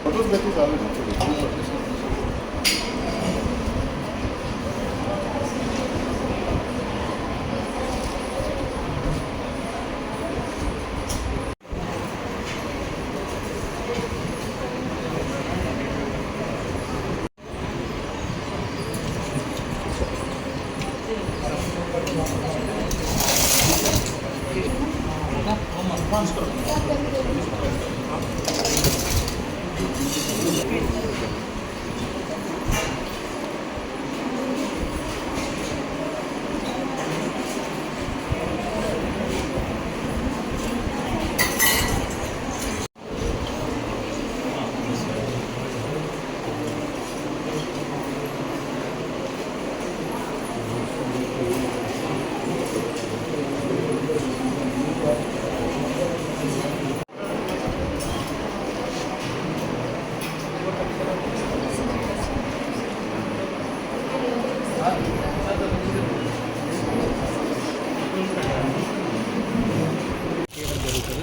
Photos देखो चालू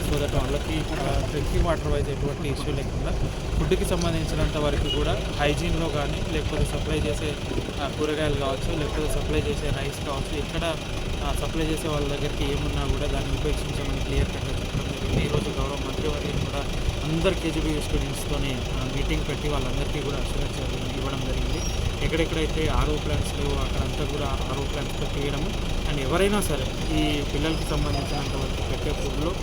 so that వాళ్ళకి డ్రింకింగ్ వాటర్ వైజ్ ఎటువంటి ఇష్యూ లేకుండా ఫుడ్కి సంబంధించినంత వరకు కూడా హైజీన్లో కానీ లేకపోతే సప్లై చేసే కూరగాయలు కావచ్చు, లేకపోతే సప్లై చేసే రైస్ కావచ్చు, ఇక్కడ సప్లై చేసే వాళ్ళ దగ్గరికి ఏమున్నా కూడా దాన్ని ఉపేక్షించమని క్లియర్ కట్గా చెప్పడం జరిగింది. ఈరోజు గౌరవ మంత్రివర్యులు కూడా అందరు కేజీబీ స్టూడెంట్స్తోని మీటింగ్ పెట్టి వాళ్ళందరికీ కూడా అష్యూరెన్స్ ఇవ్వడం జరిగింది. ఎక్కడెక్కడైతే ఆర్ఓ ప్లాంట్స్ లేవు అక్కడంతా కూడా ఆర్ఓ ప్లాంట్స్తో తీయడము. అండ్ ఎవరైనా సరే ఈ పిల్లలకి సంబంధించినంత వరకు పెట్టే ఫుడ్లో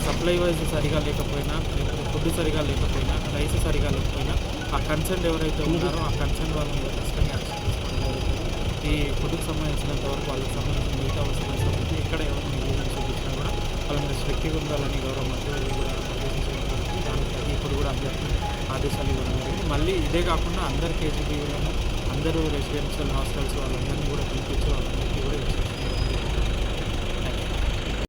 సప్లై వైజ్ సరిగా లేకపోయినా, లేకపోతే ఫుడ్ సరిగా లేకపోయినా, రైస్ సరిగా లేకపోయినా ఆ కన్సర్న్ ఎవరైతే ఉన్నారో ఆ కన్సర్న్ వాళ్ళని ఖచ్చితంగా యాక్షన్ తీసుకోవడం జరుగుతుంది. ఈ ఫుడ్కి సంబంధించినంత వరకు వాళ్ళకి సంబంధించిన మిగతా వస్తువులకు సంబంధించి ఎక్కడ ఎవరు నెగ్లిజెన్స్ చూపించినా కూడా వాళ్ళని స్ట్రిక్ట్గా ఉండాలని గౌరవ మంత్రివర్యులు కూడా ఆదేశించడం జరిగింది. దానికి ఇప్పుడు కూడా అందరికీ ఆదేశాలు ఇవ్వడం జరిగింది. మళ్ళీ ఇదే కాకుండా అందరు కేజీబీలను, అందరూ రెసిడెన్షియల్ హాస్టల్స్ వాళ్ళందరినీ